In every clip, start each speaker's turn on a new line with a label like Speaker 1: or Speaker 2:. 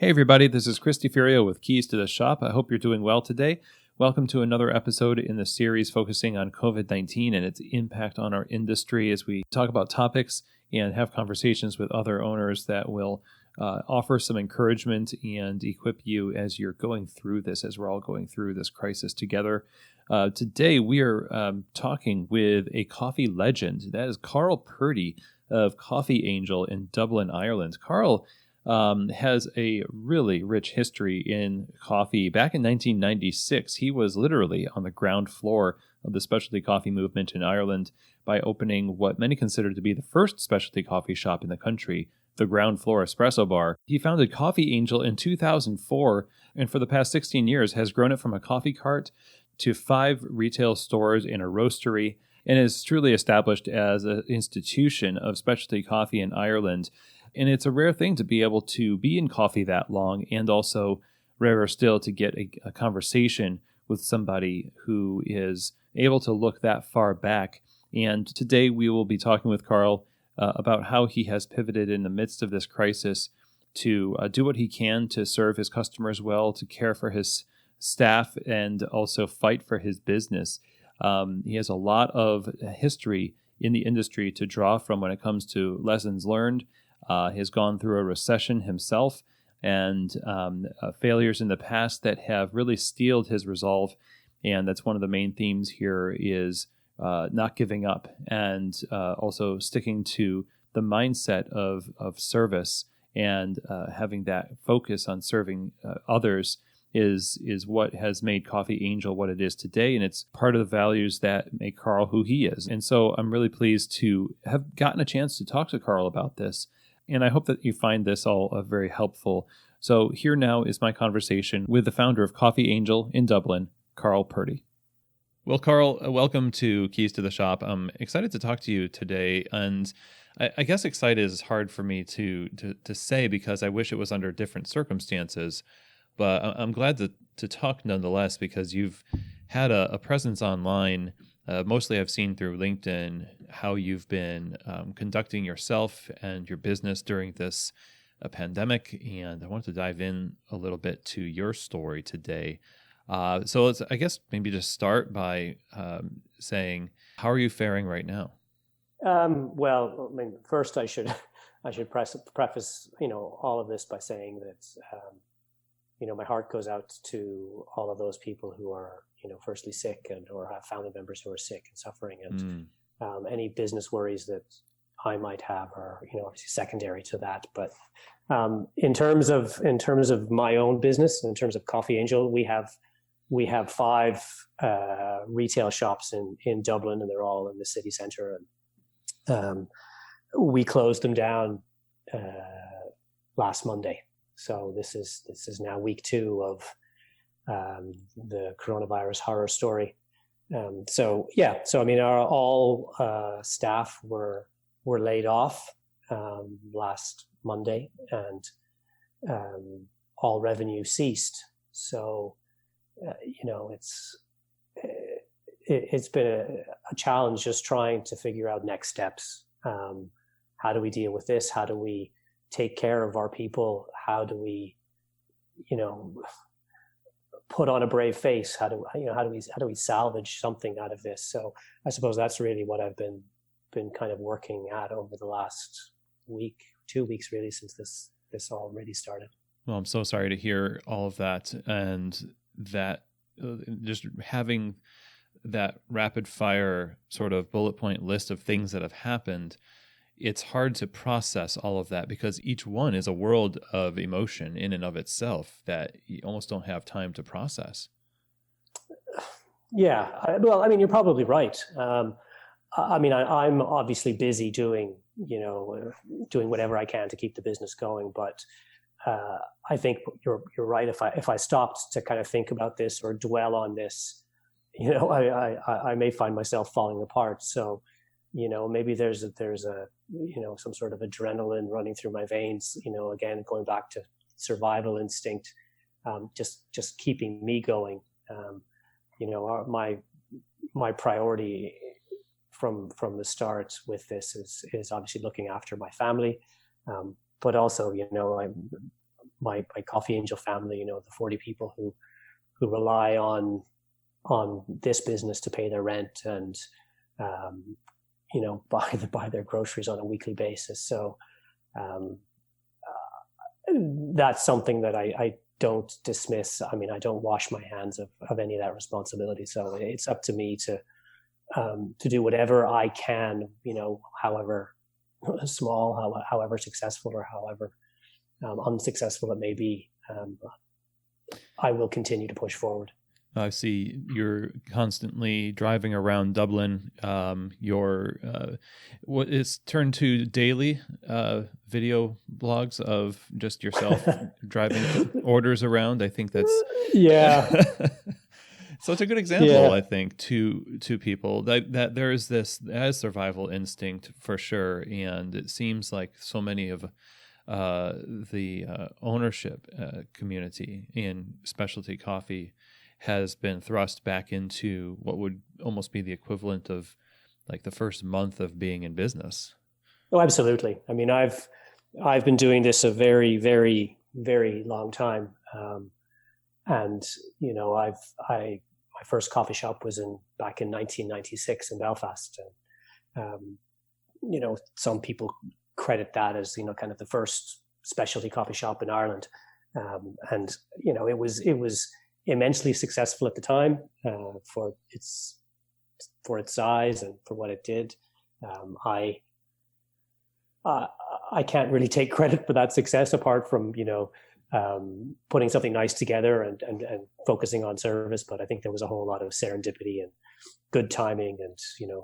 Speaker 1: Hey everybody, this is Chris DeFurio with Keys to the Shop. I hope you're doing well today. Welcome to another episode in the series focusing on COVID-19 and its impact on our industry as we talk about topics and have conversations with other owners that will offer some encouragement and equip you as you're going through this, as we're all going through this crisis together. Today we are talking with a coffee legend. That is Karl Purdy of Coffee Angel in Dublin, Ireland. Karl has a really rich history in coffee. Back in 1996, he was literally on the ground floor of the specialty coffee movement in Ireland by opening what many consider to be the first specialty coffee shop in the country, the Ground Floor Espresso Bar. He founded Coffee Angel in 2004, and for the past 16 years has grown it from a coffee cart to 5 retail stores and a roastery, and is truly established as an institution of specialty coffee in Ireland. And it's a rare thing to be able to be in coffee that long, and also rarer still to get a conversation with somebody who is able to look that far back. And today we will be talking with Karl about how he has pivoted in the midst of this crisis to do what he can to serve his customers well, to care for his staff, and also fight for his business. He has a lot of history in the industry to draw from when it comes to lessons learned. He has gone through a recession himself and failures in the past that have really steeled his resolve. And that's one of the main themes here is not giving up and also sticking to the mindset of service and having that focus on serving others is what has made Coffee Angel what it is today. And it's part of the values that make Karl who he is. And so I'm really pleased to have gotten a chance to talk to Karl about this. And I hope that you find this all very helpful. So here now is my conversation with the founder of Coffee Angel in Dublin, Karl Purdy. Well, Karl, welcome to Keys to the Shop. I'm excited to talk to you today. And I guess excited is hard for me to say because I wish it was under different circumstances. But I'm glad to talk nonetheless because you've had a presence online. Mostly I've seen through LinkedIn how you've been conducting yourself and your business during this pandemic. And I wanted to dive in a little bit to your story today. So let's, I guess, maybe just start by saying, how are you faring right now?
Speaker 2: Well, I mean, first I should preface, all of this by saying that, my heart goes out to all of those people who are, firstly sick and or have family members who are sick and suffering, and any business worries that I might have are, obviously secondary to that. But in terms of my own business, in terms of Coffee Angel, we have 5 retail shops in Dublin, and they're all in the city centre. And we closed them down last Monday. So this is now week 2 of the coronavirus horror story. So I mean, all staff were laid off last Monday, and all revenue ceased. So it's been a challenge just trying to figure out next steps. How do we deal with this? How do we take care of our people? How do we, put on a brave face? How do we salvage something out of this? So I suppose that's really what I've been kind of working at over the last week, 2 weeks really, since this all really started.
Speaker 1: Well, I'm so sorry to hear all of that, and that just having that rapid fire sort of bullet point list of things that have happened. It's hard to process all of that because each one is a world of emotion in and of itself that you almost don't have time to process.
Speaker 2: Yeah, well, I mean, you're probably right. I mean, I'm obviously busy doing whatever I can to keep the business going. But I think you're right. If I stopped to kind of think about this or dwell on this, I may find myself falling apart. So, maybe there's a some sort of adrenaline running through my veins, again, going back to survival instinct, just keeping me going. My priority from the start with this is obviously looking after my family, but also, my Coffee Angel family, the 40 people who rely on this business to pay their rent and buy their groceries on a weekly basis. So that's something that I don't dismiss. I mean, I don't wash my hands of any of that responsibility. So it's up to me to do whatever I can, however small, however successful, or however unsuccessful it may be. I will continue to push forward.
Speaker 1: I see you're constantly driving around Dublin. What is turned to daily video blogs of just yourself driving orders around. I think that's So it's a good example, I think, to people that there is this as survival instinct for sure, and it seems like so many of the ownership community in specialty coffee has been thrust back into what would almost be the equivalent of like the first month of being in business.
Speaker 2: Oh, absolutely. I mean, I've been doing this a very, very, very long time. And, my first coffee shop was back in 1996 in Belfast. And, some people credit that as, kind of the first specialty coffee shop in Ireland. And, it was immensely successful at the time for its size and for what it did. I can't really take credit for that success apart from putting something nice together and focusing on service. But I think there was a whole lot of serendipity and good timing and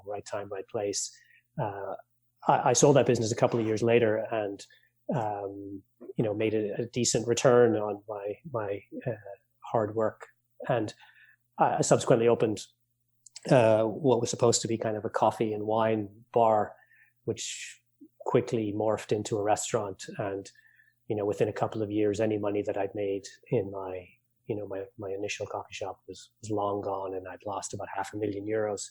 Speaker 2: right time, right place. I sold that business a couple of years later and made a decent return on my hard work, and I subsequently opened what was supposed to be kind of a coffee and wine bar, which quickly morphed into a restaurant. And within a couple of years, any money that I'd made in my initial coffee shop was long gone, and I'd lost about €500,000.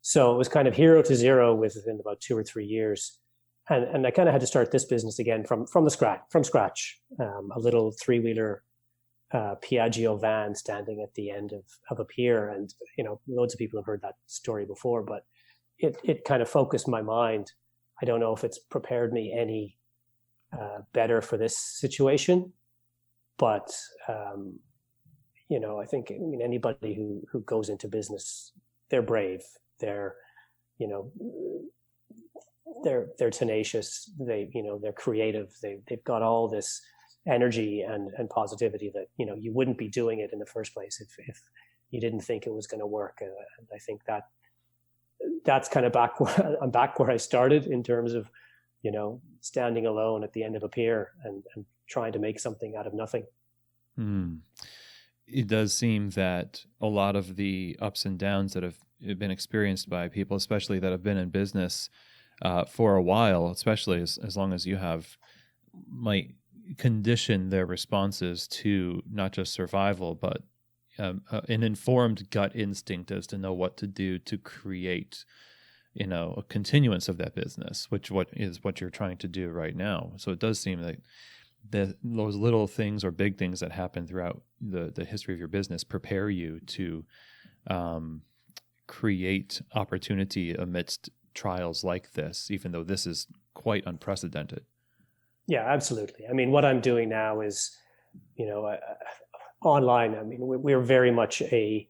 Speaker 2: So it was kind of hero to zero within about 2 or 3 years. And I kind of had to start this business again from scratch. A little 3-wheeler Piaggio van standing at the end of a pier. And, loads of people have heard that story before, but it kind of focused my mind. I don't know if it's prepared me any better for this situation, but, I think, anybody who goes into business, they're brave. They're tenacious. They're creative. They've got all this energy and positivity that, you wouldn't be doing it in the first place if you didn't think it was going to work. And I think that's kind of I'm back where I started in terms of, standing alone at the end of a pier and trying to make something out of nothing.
Speaker 1: It does seem that a lot of the ups and downs that have been experienced by people, especially that have been in business for a while, especially as long as you have, might condition their responses to not just survival, but an informed gut instinct as to know what to do to create, a continuance of that business, which is what you're trying to do right now. So it does seem like those little things or big things that happen throughout the history of your business prepare you to create opportunity amidst trials like this, even though this is quite unprecedented.
Speaker 2: Yeah, absolutely. I mean, what I'm doing now is, online. I mean, we're very much a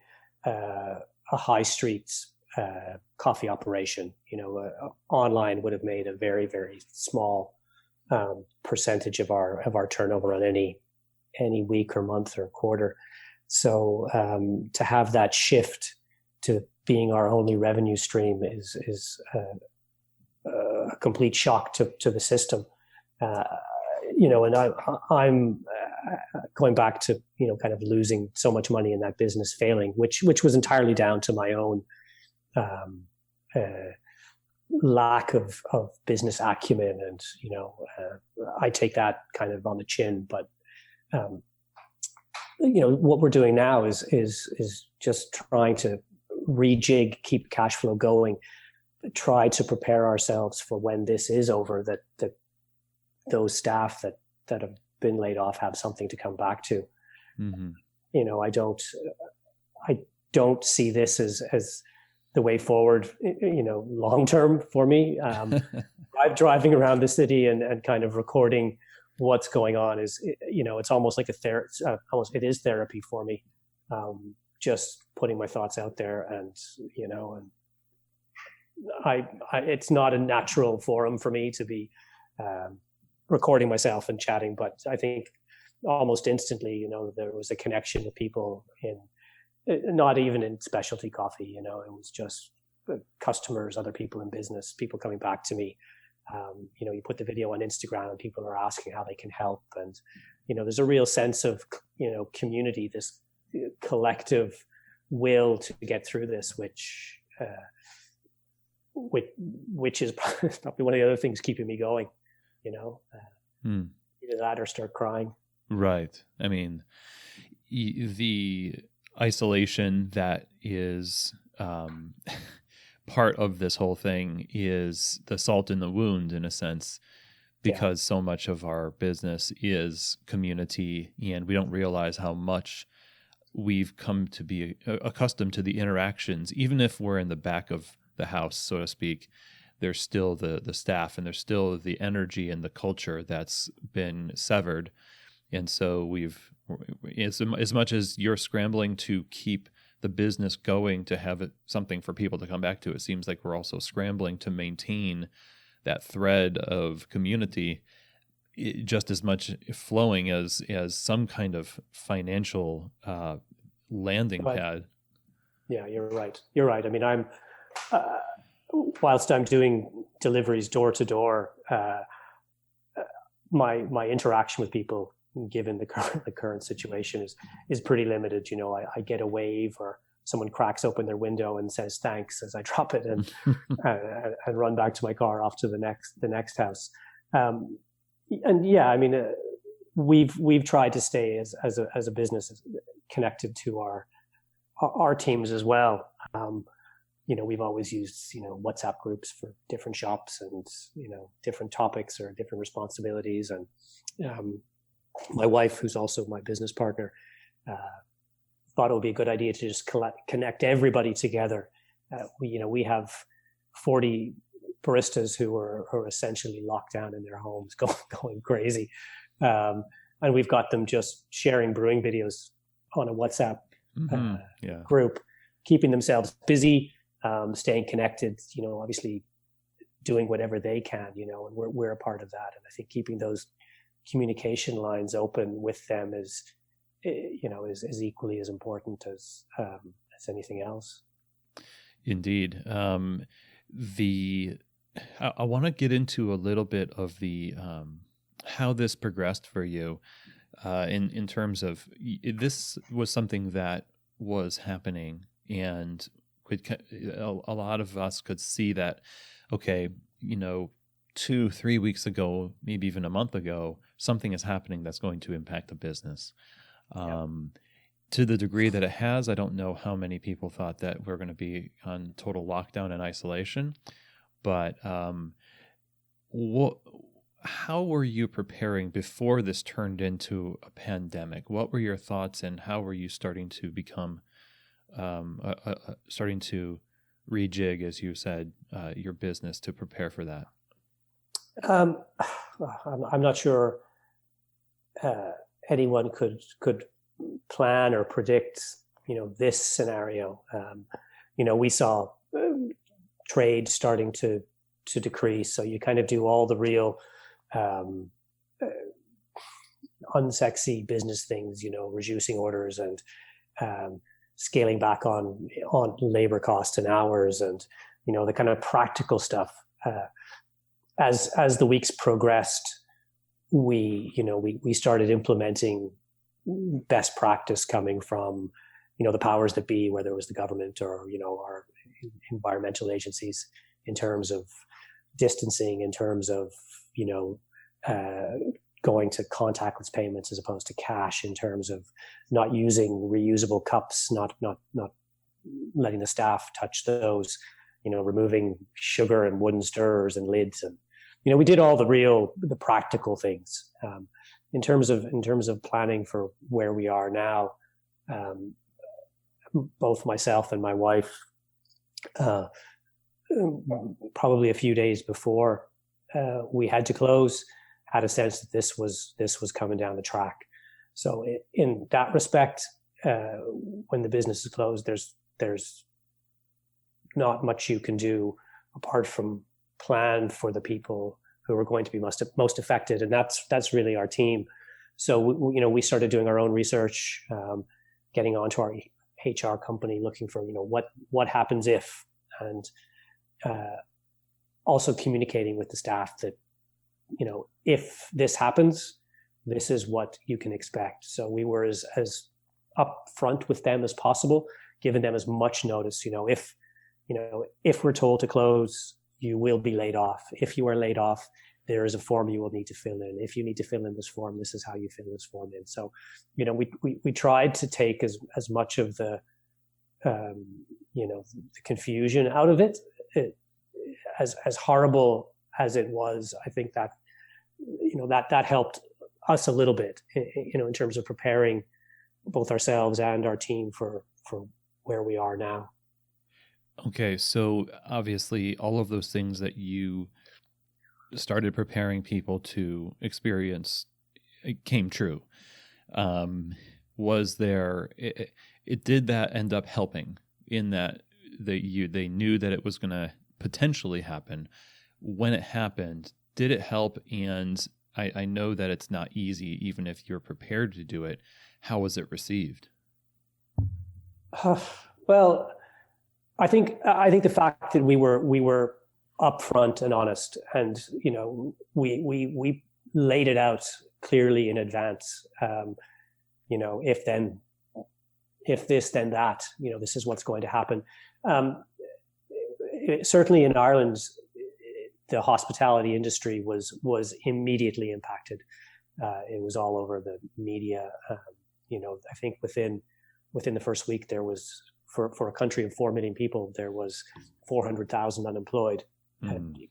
Speaker 2: high street coffee operation. Online would have made a very, very small percentage of our turnover on any week or month or quarter. So to have that shift to being our only revenue stream is a complete shock to the system. And I'm going back to, kind of losing so much money in that business, failing, which was entirely down to my own lack of business acumen. And, I take that kind of on the chin, but, what we're doing now is just trying to rejig, keep cash flow going, try to prepare ourselves for when this is over, that those staff that have been laid off have something to come back to.
Speaker 1: Mm-hmm.
Speaker 2: You know, I don't see this as the way forward, you know, long term for me. I'm driving around the city and kind of recording what's going on is, you know, it's almost like it is therapy for me. Just putting my thoughts out there, and, you know, and it's not a natural forum for me to be recording myself and chatting, but I think almost instantly, you know, there was a connection with people not even in specialty coffee, you know, it was just customers, other people in business, people coming back to me. You know, you put the video on Instagram and people are asking how they can help. And, you know, there's a real sense of, you know, community, this collective will to get through this, which is probably one of the other things keeping me going, you know, either that or start crying.
Speaker 1: Right. I mean, the isolation that is part of this whole thing is the salt in the wound, in a sense, because so much of our business is community, and we don't realize how much we've come to be accustomed to the interactions. Even if we're in the back of the house, so to speak, there's still the staff, and there's still the energy and the culture that's been severed. And so as much as you're scrambling to keep the business going, to have something for people to come back to, it seems like we're also scrambling to maintain that thread of community, just as much flowing as some kind of financial landing pad.
Speaker 2: Yeah, you're right. I mean, I'm whilst I'm doing deliveries door to door, my interaction with people, given the current situation, is pretty limited. You know, I get a wave, or someone cracks open their window and says thanks as I drop it and and run back to my car off to the next house. And yeah, I mean, we've tried to stay as a business connected to our teams as well. You know, we've always used, you know, WhatsApp groups for different shops and, you know, different topics or different responsibilities. And my wife, who's also my business partner, thought it would be a good idea to just connect everybody together. We have 40 baristas who are essentially locked down in their homes, going crazy, and we've got them just sharing brewing videos on a WhatsApp group, keeping themselves busy, staying connected. You know, obviously doing whatever they can. You know, and we're a part of that. And I think keeping those communication lines open with them is equally as important as anything else.
Speaker 1: Indeed. I want to get into a little bit of the how this progressed for you in terms of, this was something that was happening, and a lot of us could see that, okay, you know, 2-3 weeks ago, maybe even a month ago, something is happening that's going to impact the business. To the degree that it has, I don't know how many people thought that we're going to be on total lockdown and isolation, but how were you preparing before this turned into a pandemic? What were your thoughts, and how were you starting to become, starting to rejig, as you said, your business to prepare for that?
Speaker 2: I'm not sure anyone could plan or predict, you know, this scenario. You know, we saw trade starting to decrease, so you kind of do all the real unsexy business things, you know, reducing orders and scaling back on labor costs and hours, and, you know, the kind of practical stuff. As the weeks progressed, we started implementing best practice coming from, you know, the powers that be, whether it was the government or, you know, our environmental agencies, in terms of distancing, in terms of, you know, going to contactless payments as opposed to cash, in terms of not using reusable cups, not letting the staff touch those, you know, removing sugar and wooden stirrers and lids. And, you know, we did all the practical things. in terms of planning for where we are now, both myself and my wife, probably a few days before we had to close, had a sense that this was coming down the track. So in that respect, when the business is closed, there's not much you can do apart from plan for the people who are going to be most affected, and that's really our team. So we started doing our own research, getting onto our HR company, looking for what happens if, and also communicating with the staff that if this happens, this is what you can expect. So we were as upfront with them as possible, giving them as much notice. If we're told to close, you will be laid off. If you are laid off, there is a form you will need to fill in. If you need to fill in this form, this is how you fill this form in. So, we tried to take as much of the confusion out of it. As horrible as it was, I think that that helped us a little bit, in terms of preparing both ourselves and our team for where we are now.
Speaker 1: Okay, so obviously all of those things that you started preparing people to experience came true. Was there? Did that end up helping in that they knew that it was going to potentially happen? When it happened, did it help? And I know that it's not easy, even if you're prepared to do it. How was it received?
Speaker 2: Well, I think the fact that we were upfront and honest, and we laid it out clearly in advance. If this, then that. This is what's going to happen. Certainly in Ireland, the hospitality industry was immediately impacted. It was all over the media. I think within the first week there was, for a country of 4 million people, there was 400,000 unemployed,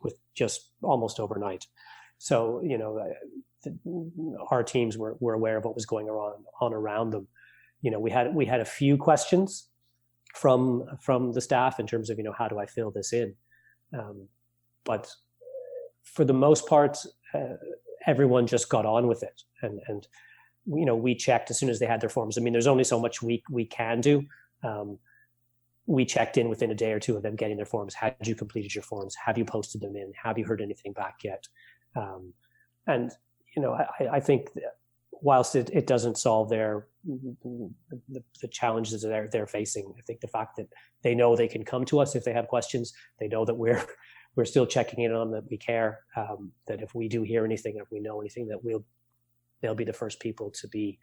Speaker 2: with just almost overnight. So our teams were aware of what was going on around them. We had a few questions from the staff in terms of how do I fill this in, but for the most part, everyone just got on with it, and we checked as soon as they had their forms. I mean, there's only so much we can do. We checked in within a day or two of them getting their forms. Had you completed your forms? Have you posted them in? Have you heard anything back yet? And I think whilst it doesn't solve the challenges that they're facing, I think the fact that they know they can come to us if they have questions, they know that we're still checking in on them, that we care, that if we do hear anything, if we know anything, that they'll be the first people to be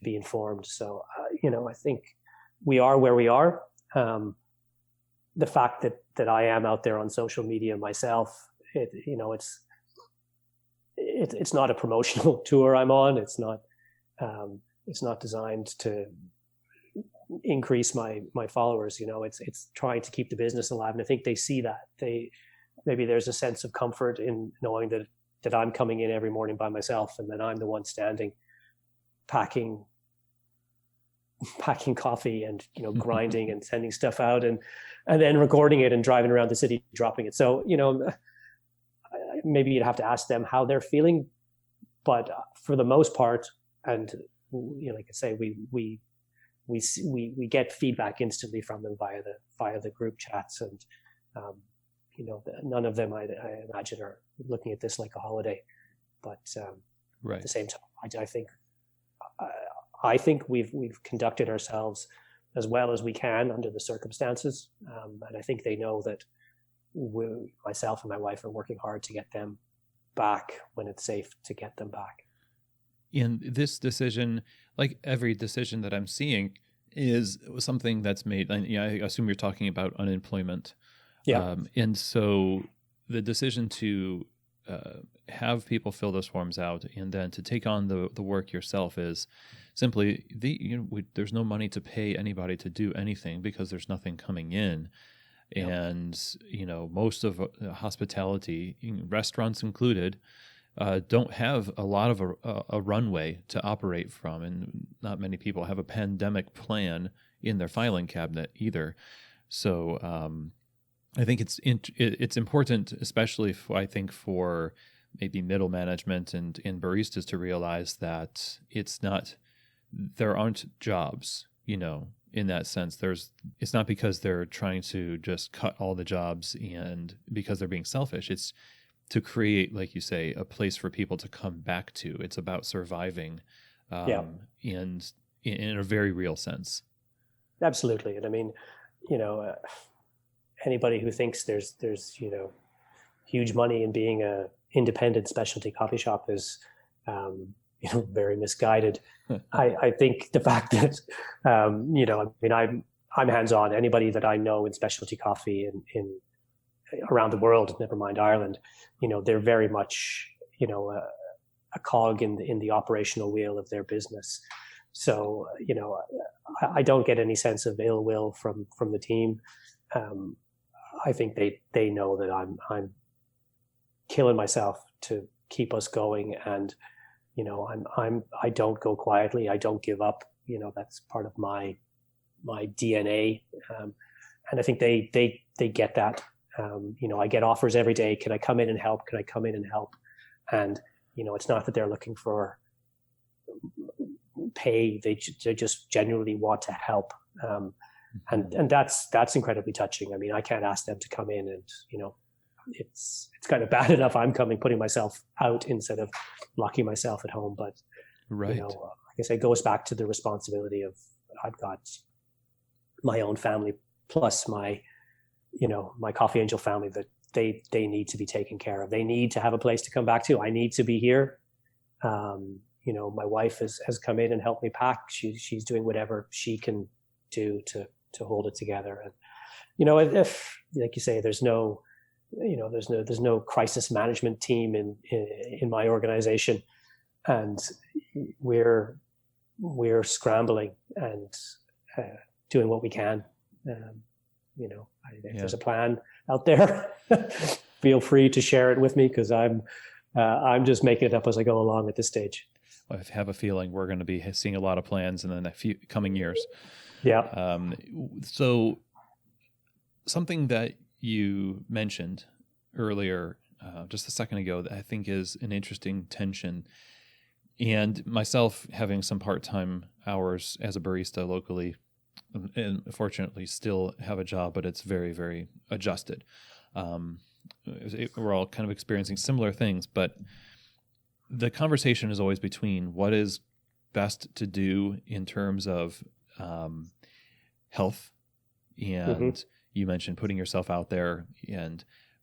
Speaker 2: informed. So I think we are where we are. The fact that I am out there on social media myself, it's not a promotional tour I'm on. It's not designed to increase my followers. It's trying to keep the business alive, and I think they see that. Maybe there's a sense of comfort in knowing that I'm coming in every morning by myself, and that I'm the one standing, packing coffee and grinding and sending stuff out, and then recording it and driving around the city dropping it. So maybe you'd have to ask them how they're feeling, but for the most part, and like I say, we get feedback instantly from them via the group chats, and none of them I imagine are looking at this like a holiday, but
Speaker 1: right.
Speaker 2: At the same time, I think we've conducted ourselves as well as we can under the circumstances, and I think they know that myself and my wife are working hard to get them back when it's safe to get them back.
Speaker 1: And this decision, like every decision that I'm seeing, is something that's made. I assume you're talking about unemployment.
Speaker 2: Yeah.
Speaker 1: And so the decision to have people fill those forms out and then to take on the work yourself is simply there's no money to pay anybody to do anything because there's nothing coming in. And most of hospitality, restaurants included, don't have a lot of a runway to operate from, and not many people have a pandemic plan in their filing cabinet either. So I think it's important, especially for maybe middle management and baristas, to realize that there aren't jobs, in that sense. It's not because they're trying to just cut all the jobs and because they're being selfish. It's to create, like you say, a place for people to come back to. It's about surviving, and in a very real sense.
Speaker 2: Absolutely. And I mean, anybody who thinks there's huge money in being a independent specialty coffee shop is very misguided. I think the fact that I'm hands-on. Anybody that I know in specialty coffee in around the world, never mind Ireland, they're very much a cog in the operational wheel of their business. So I don't get any sense of ill will from the team. I think they know that I'm killing myself to keep us going, and I don't go quietly. I don't give up. That's part of my DNA, and I think they get that. I get offers every day. Can I come in and help? Can I come in and help? And it's not that they're looking for pay. They just genuinely want to help, and that's incredibly touching. I mean, I can't ask them to come in, and it's kind of bad enough I'm putting myself out instead of locking myself at home. But
Speaker 1: right,
Speaker 2: like I say, it goes back to the responsibility of I've got my own family plus my Coffee Angel family that they need to be taken care of. They need to have a place to come back to. I need to be here. My wife has come in and helped me pack. She's doing whatever she can do to hold it together. And if, like you say, there's no crisis management team in my organization, and we're scrambling and doing what we can. If there's a plan out there, feel free to share it with me, because I'm just making it up as I go along at this stage.
Speaker 1: I have a feeling we're going to be seeing a lot of plans in the few coming years.
Speaker 2: Yeah.
Speaker 1: So something that you mentioned earlier, just a second ago, that I think is an interesting tension. And myself having some part-time hours as a barista locally, and fortunately still have a job, but it's very, very adjusted. We're all kind of experiencing similar things, but the conversation is always between what is best to do in terms of health, and you mentioned putting yourself out there,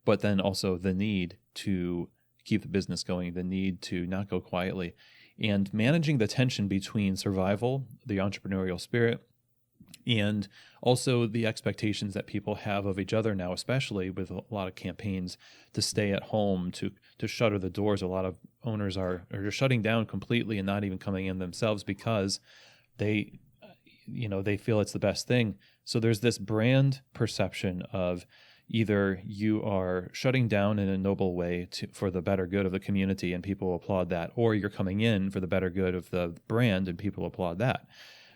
Speaker 1: but then also the need to keep the business going, the need to not go quietly, and managing the tension between survival, the entrepreneurial spirit, and also the expectations that people have of each other now, especially with a lot of campaigns to stay at home, to shutter the doors. A lot of owners are just shutting down completely and not even coming in themselves because they feel it's the best thing. So there's this brand perception of either you are shutting down in a noble way for the better good of the community and people applaud that, or you're coming in for the better good of the brand and people applaud that.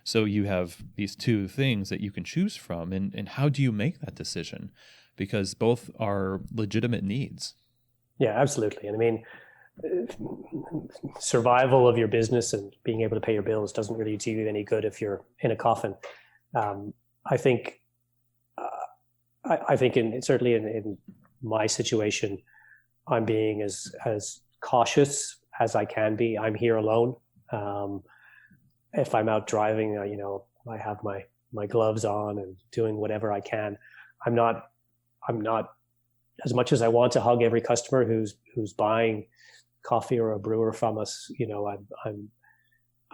Speaker 1: So you have these two things that you can choose from, and how do you make that decision? Because both are legitimate needs. Yeah,
Speaker 2: absolutely. And I mean, survival of your business and being able to pay your bills doesn't really do you any good if you're in a coffin. I think certainly in my situation, I'm being as cautious as I can be. I'm here alone. If I'm out driving, I have my gloves on and doing whatever I can. I'm not as much as I want to hug every customer who's buying coffee or a brewer from us.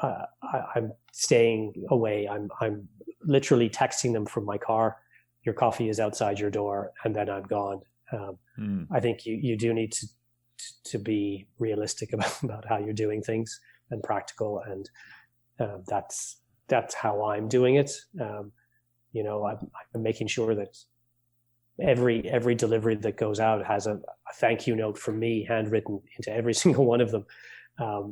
Speaker 2: I'm staying away. I'm literally texting them from my car. Your coffee is outside your door, and then I'm gone. I think you do need to be realistic about how you're doing things and practical, and that's how I'm doing it. I'm making sure that every delivery that goes out has a thank you note from me handwritten into every single one of them,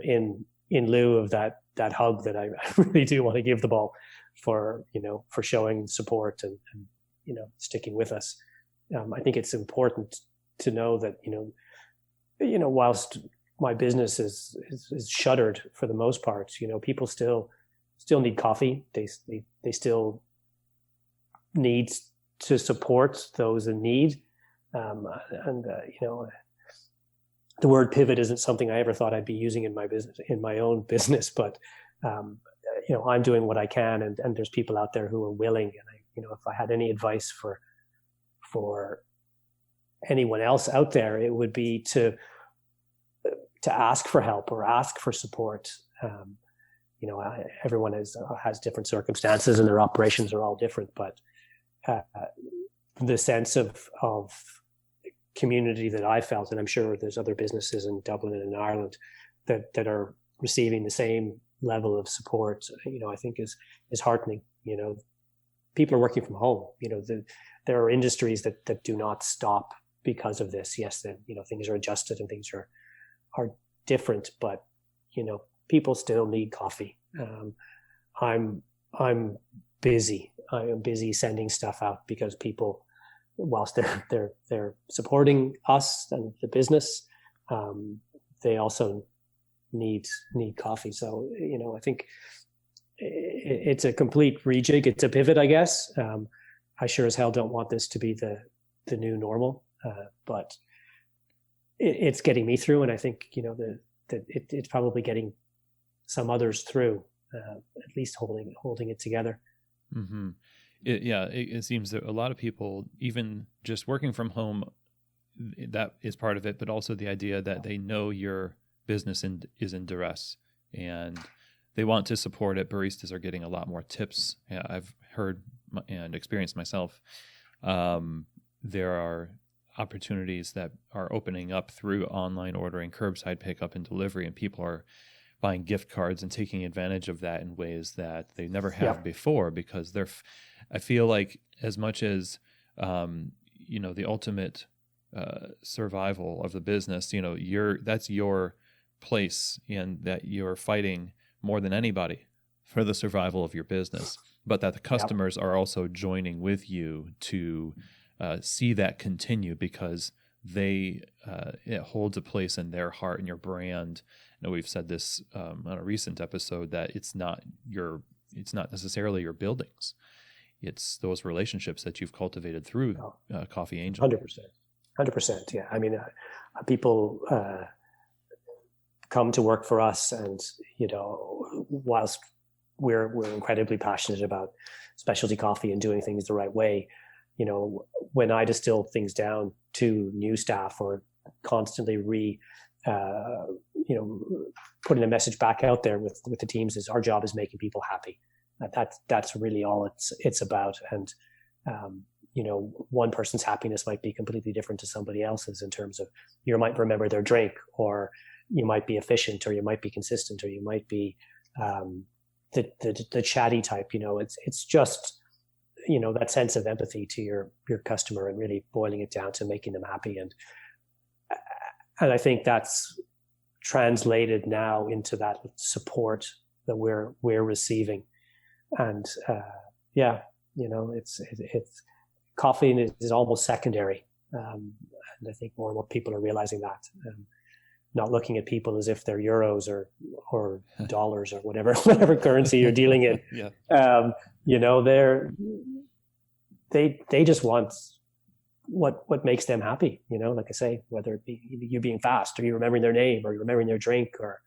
Speaker 2: in lieu of that hug that I really do want to give them all for showing support and sticking with us. I think it's important to know that whilst my business is shuttered for the most part, people still need coffee. They still need to support those in need, the word pivot isn't something I ever thought I'd be using in my own business, but I'm doing what I can, and there's people out there who are willing. And if I had any advice for anyone else out there, it would be to ask for help or ask for support. Everyone has different circumstances, and their operations are all different, but the sense of community that I felt, and I'm sure there's other businesses in Dublin and in Ireland that are receiving the same level of support, I think is heartening. People are working from home. There are industries that do not stop because of this. Yes, things are adjusted and things are different, but people still need coffee. I'm busy. I am busy sending stuff out because people, whilst they're supporting us and the business, they also need coffee. So I think it's a complete rejig. It's a pivot, I guess. I sure as hell don't want this to be the new normal, but it's getting me through, and I think it's probably getting some others through, at least holding it together.
Speaker 1: Mm-hmm. It seems that a lot of people, even just working from home, that is part of it, but also the idea that they know your business is in duress and they want to support it. Baristas are getting a lot more tips. Yeah, I've heard and experienced myself. There are opportunities that are opening up through online ordering, curbside pickup and delivery, and people are buying gift cards and taking advantage of that in ways that they never have before, because I feel like as much as, the ultimate survival of the business, that's your place, and that you're fighting more than anybody for the survival of your business, but that the customers are also joining with you to see that continue, because it holds a place in their heart and your brand. I know we've said this on a recent episode, that it's not necessarily your buildings. It's those relationships that you've cultivated through Coffee Angel.
Speaker 2: 100%. Yeah. I mean, people come to work for us, and, whilst we're incredibly passionate about specialty coffee and doing things the right way, when I distill things down to new staff, or constantly putting a message back out there with the teams, is our job is making people happy. That's really all it's about. And one person's happiness might be completely different to somebody else's, in terms of, you might remember their drink, or you might be efficient, or you might be consistent, or you might be the chatty type. It's just that sense of empathy to your customer, and really boiling it down to making them happy. And I think that's translated now into that support that we're receiving. And it's coffee is almost secondary, and I think more and more people are realizing that, not looking at people as if they're euros or dollars or whatever currency you're dealing in. They just want what makes them happy. Like I say, whether it be you being fast, or you remembering their name, or you remembering their drink, or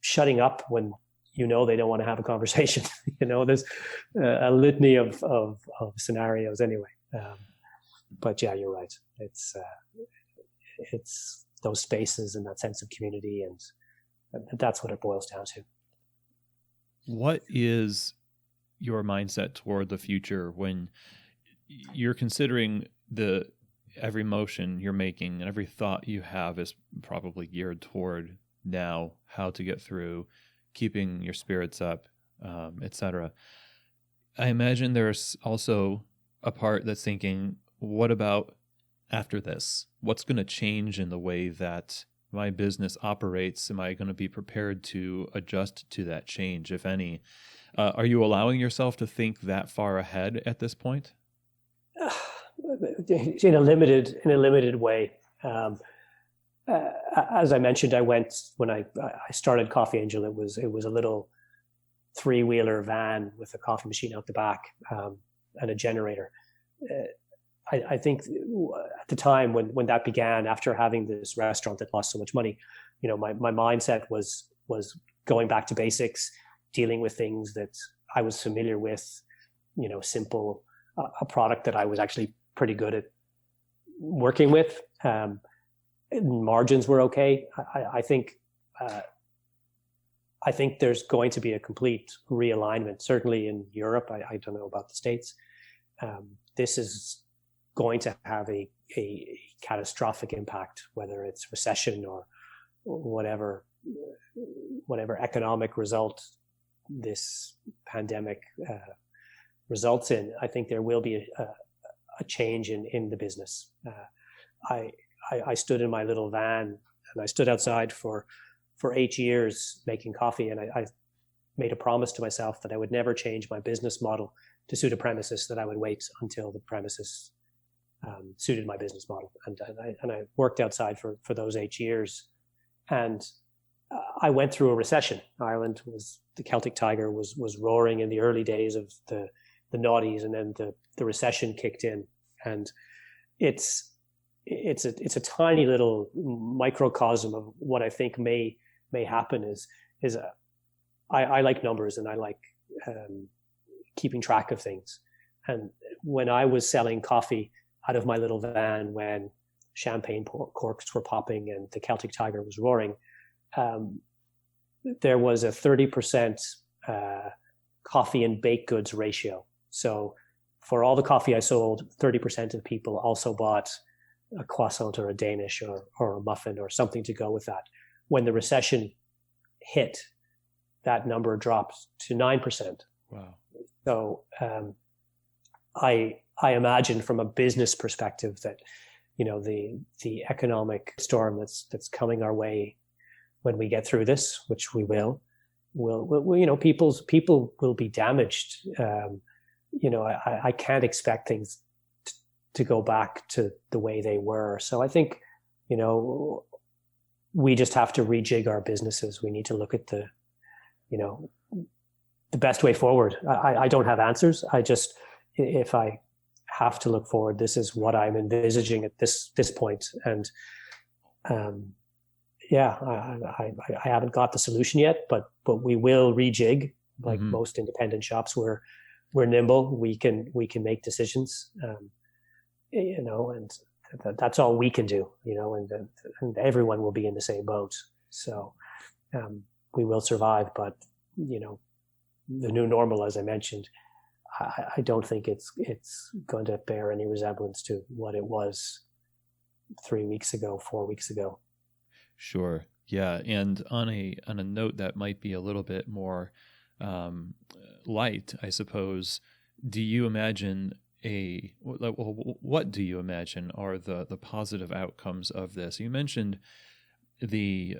Speaker 2: shutting up when they don't want to have a conversation. There's a litany of scenarios anyway. But yeah, you're right. It's those spaces and that sense of community, and that's what it boils down to.
Speaker 1: What is your mindset toward the future when you're considering every motion you're making and every thought you have is probably geared toward now how to get through, keeping your spirits up, etc. I imagine there's also a part that's thinking, what about after this? What's going to change in the way that my business operates? Am I going to be prepared to adjust to that change, if any? Are you allowing yourself to think that far ahead at this point?
Speaker 2: In a limited way. As I mentioned, when I started Coffee Angel, it was a little 3-wheeler van with a coffee machine out the back, and a generator. I think at the time when that began, after having this restaurant that lost so much money, my mindset was going back to basics, dealing with things that I was familiar with, simple, a product that I was actually pretty good at working with. Margins were okay. I think there's going to be a complete realignment, certainly in Europe. I don't know about the States. This is going to have a catastrophic impact, whether it's recession or whatever economic result this pandemic results in. I think there will be a change in the business. I stood in my little van and I stood outside for 8 years making coffee, and I made a promise to myself that I would never change my business model to suit a premises, that I would wait until the premises suited my business model. And I worked outside for those 8 years, and I went through a recession. Ireland the Celtic Tiger was roaring in the early days of the noughties, and then the recession kicked in, and it's a tiny little microcosm of what I think may happen. I like numbers, and I like keeping track of things. And when I was selling coffee out of my little van, when champagne corks were popping and the Celtic Tiger was roaring, there was a 30% coffee and baked goods ratio. So for all the coffee I sold, 30% of people also bought a croissant or a Danish or a muffin or something to go with that. When the recession hit, that number dropped to 9%.
Speaker 1: Wow.
Speaker 2: So I imagine from a business perspective that, the economic storm that's coming our way when we get through this, which we will people will be damaged. I can't expect things to go back to the way they were. So I think, we just have to rejig our businesses. We need to look at the best way forward. I don't have answers. If I have to look forward, this is what I'm envisaging at this point. And I haven't got the solution yet, but we will rejig. Like most independent shops, we're nimble. We can make decisions. And that's all we can do, and everyone will be in the same boat. So we will survive, but the new normal, as I mentioned, I don't think it's going to bear any resemblance to what it was 3 weeks ago, 4 weeks ago.
Speaker 1: Sure. Yeah. And on a note that might be a little bit more light, I suppose, do you imagine what do you imagine are the positive outcomes of this? You mentioned the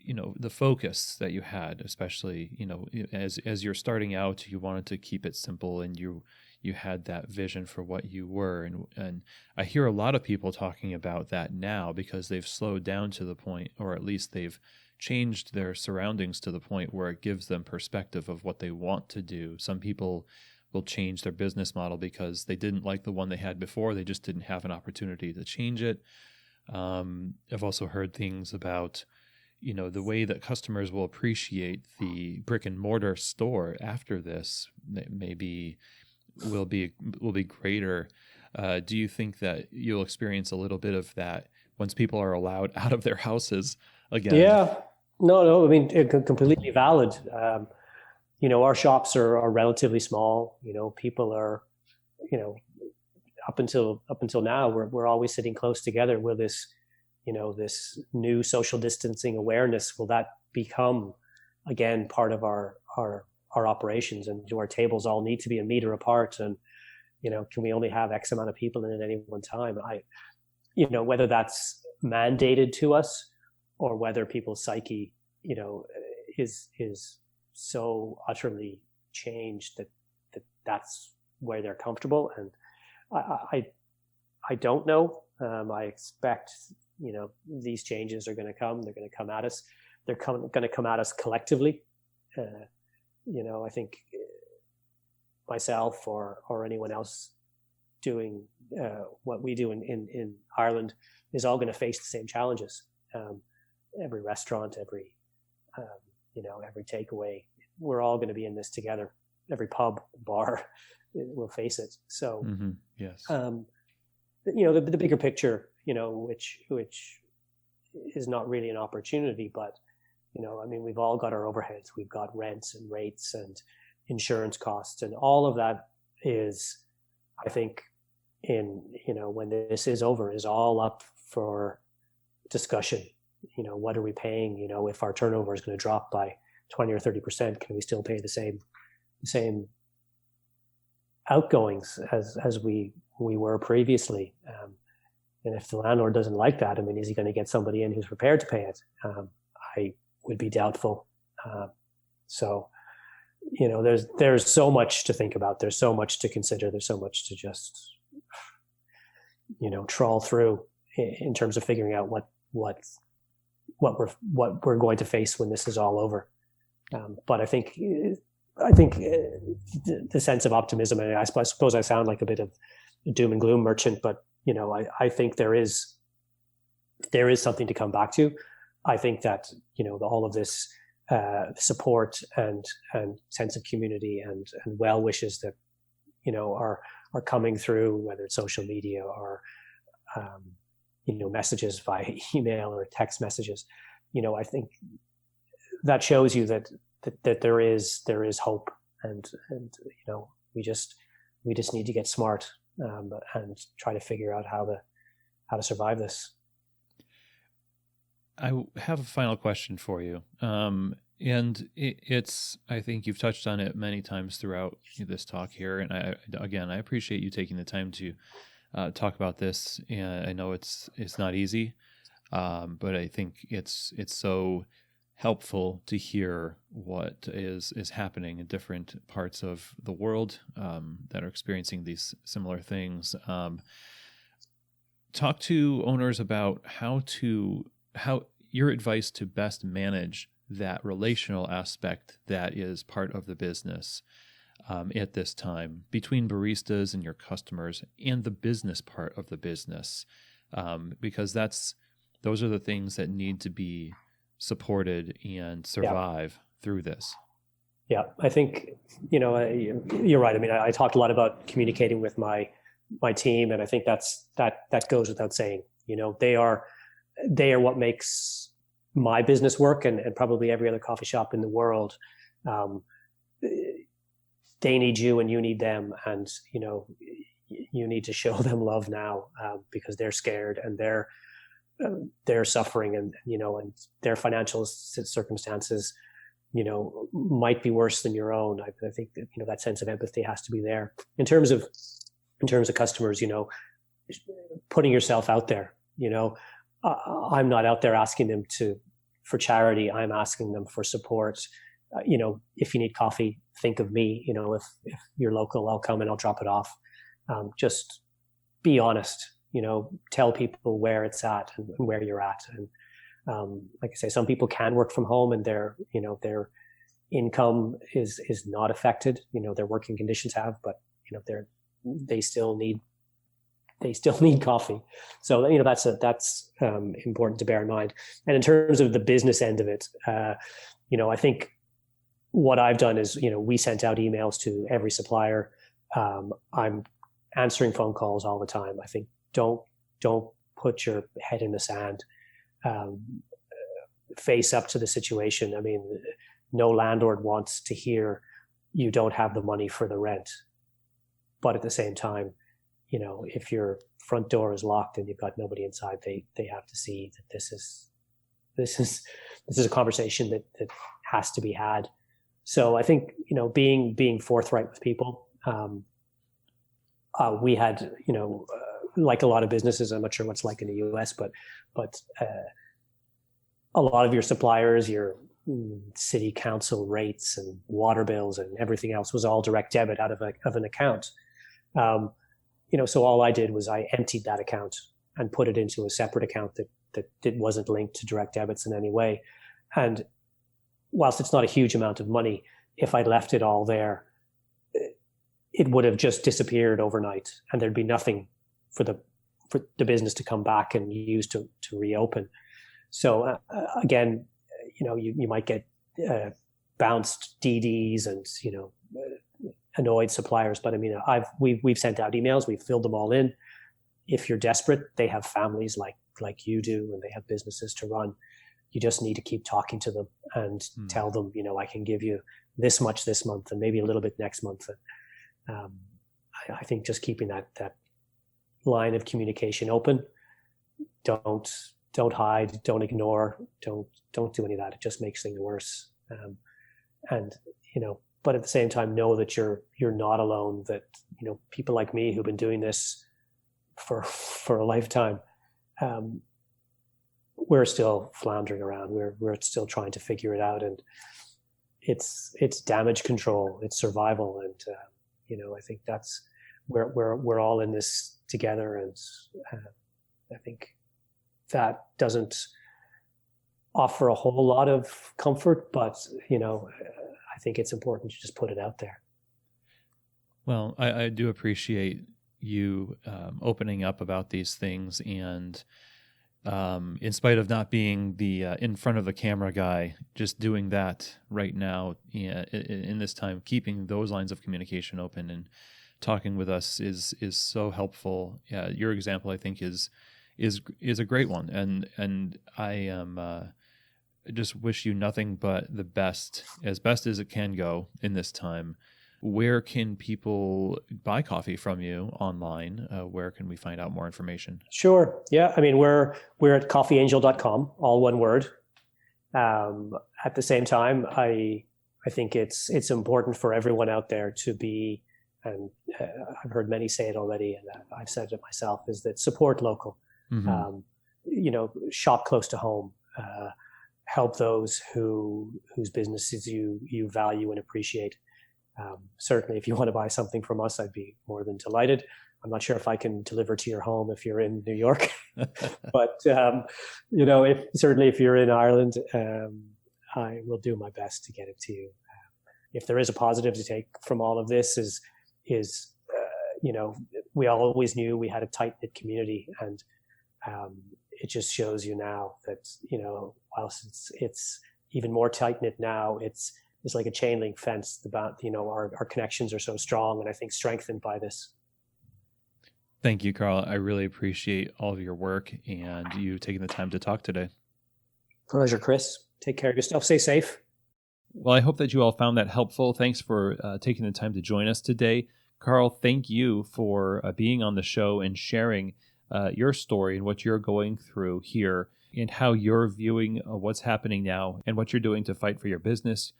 Speaker 1: the focus that you had, especially as you're starting out, you wanted to keep it simple, and you had that vision for what you were, and I hear a lot of people talking about that now because they've slowed down to the point, or at least they've changed their surroundings to the point where it gives them perspective of what they want to do. Some people will change their business model because they didn't like the one they had before. They just didn't have an opportunity to change it. I've also heard things about, the way that customers will appreciate the brick and mortar store after this will be greater. Do you think that you'll experience a little bit of that once people are allowed out of their houses again? Yeah,
Speaker 2: no. I mean, completely valid. Our shops are relatively small. People are, up until now, we're always sitting close together. Will this new social distancing awareness, will that become again part of our operations? And do our tables all need to be a meter apart? And Can we only have X amount of people in at any one time? Whether that's mandated to us or whether people's psyche, is so utterly changed that's where they're comfortable. And I don't know. I expect, these changes are going to come. They're going to come at us. They're going to come at us collectively. I think myself or anyone else doing what we do in Ireland is all going to face the same challenges. Every restaurant, every takeaway, we're all going to be in this together. Every pub, bar, will face it. So,
Speaker 1: yes.
Speaker 2: The bigger picture, which is not really an opportunity, but, we've all got our overheads. We've got rents and rates and insurance costs, and all of that is, I think, when this is over, is all up for discussion. What are we paying? If our turnover is going to drop by 20 or 30%, can we still pay the same outgoings as we were previously? And if the landlord doesn't like that, is he going to get somebody in who's prepared to pay it? I would be doubtful. So, there's so much to think about. There's so much to consider. There's so much to just, trawl through in terms of figuring out what we're going to face when this is all over. But I think the sense of optimism, and I suppose I sound like a bit of a doom and gloom merchant, but I think there is something to come back to. I think that all of this support and sense of community and well wishes that are coming through, whether it's social media or messages via email or text messages, I think that shows you that there is hope, and we just need to get smart and try to figure out how to survive this.
Speaker 1: I have a final question for you. And it's, I think you've touched on it many times throughout this talk here. And I appreciate you taking the time to talk about this. And I know it's not easy, but I think it's so helpful to hear what is happening in different parts of the world that are experiencing these similar things. Talk to owners about how your advice to best manage that relational aspect that is part of the business at this time, between baristas and your customers and the business part of the business, because those are the things that need to be supported and survive through this.
Speaker 2: Yeah, I think, you're right. I talked a lot about communicating with my team, and I think that goes without saying. They are what makes my business work, and probably every other coffee shop in the world. They need you and you need them, and you need to show them love now, because they're scared and they're suffering, and and their financial circumstances might be worse than your own. I think that that sense of empathy has to be there. In terms of customers, putting yourself out there. I'm not out there asking them for charity. I'm asking them for support. If you need coffee, think of me. If you're local, I'll come and I'll drop it off. Just be honest. Tell people where it's at and where you're at. And like I say, some people can work from home and their income is not affected. Their working conditions have, but they still need coffee. So that's important to bear in mind. And in terms of the business end of it, I think what I've done is we sent out emails to every supplier. I'm answering phone calls all the time. I think don't put your head in the sand. Face up to the situation. No landlord wants to hear you don't have the money for the rent, but at the same time, if your front door is locked and you've got nobody inside, they have to see that this is a conversation that has to be had. So I think being forthright with people. we had, like a lot of businesses, I'm not sure what's like in the US, but a lot of your suppliers, your city council rates and water bills and everything else was all direct debit out of an account. So all I did was I emptied that account and put it into a separate account that wasn't linked to direct debits in any way. And whilst it's not a huge amount of money, if I left it all there, it would have just disappeared overnight, and there'd be nothing for the business to come back and use to reopen. So again, you might get bounced DDs and annoyed suppliers, but I mean, we've sent out emails, we've filled them all in. If you're desperate, they have families like you do, and they have businesses to run. You just need to keep talking to them and tell them, I can give you this much this month and maybe a little bit next month. I think just keeping that line of communication open. Don't hide, don't ignore, don't do any of that. It just makes things worse. But at the same time, know that you're not alone, that, people like me who've been doing this for a lifetime, we're still floundering around. We're still trying to figure it out, and it's damage control, it's survival. And, I think that's we're all in this together. And I think that doesn't offer a whole lot of comfort, but, I think it's important to just put it out there.
Speaker 1: Well, I do appreciate you opening up about these things, and in spite of not being the in front of the camera guy, just doing that right now in this time, keeping those lines of communication open and talking with us is so helpful. Your example, I think, is a great one, and I am just wish you nothing but the best as it can go in this time. Where can people buy coffee from you online? Where can we find out more information?
Speaker 2: Sure. Yeah. I mean, we're at coffeeangel.com, all one word. At the same time, I think it's important for everyone out there to be, and I've heard many say it already, and I've said it myself, is that support local. Mm-hmm. Shop close to home. Help those whose businesses you value and appreciate. Certainly, if you want to buy something from us, I'd be more than delighted. I'm not sure if I can deliver to your home if you're in New York, but if you're in Ireland, I will do my best to get it to you. If there is a positive to take from all of this, is we always knew we had a tight knit community, and it just shows you now that whilst it's even more tight knit now, it's like a chain link fence. Our connections are so strong, and I think strengthened by this.
Speaker 1: Thank you, Karl. I really appreciate all of your work and you taking the time to talk today.
Speaker 2: Pleasure, Chris. Take care of yourself. Stay safe.
Speaker 1: Well, I hope that you all found that helpful. Thanks for taking the time to join us today. Karl, thank you for being on the show and sharing your story and what you're going through here and how you're viewing what's happening now and what you're doing to fight for your business,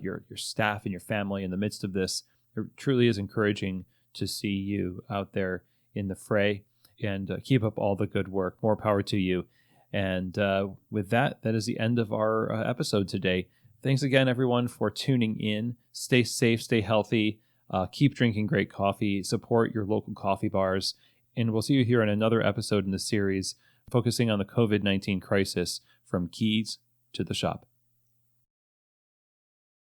Speaker 1: your staff and your family in the midst of this. It truly is encouraging to see you out there in the fray, and keep up all the good work. More power to you. And with that is the end of our episode today. Thanks again, everyone, for tuning in. Stay safe, stay healthy, keep drinking great coffee, support your local coffee bars, and we'll see you here in another episode in the series focusing on the COVID-19 crisis, from keys to the shop.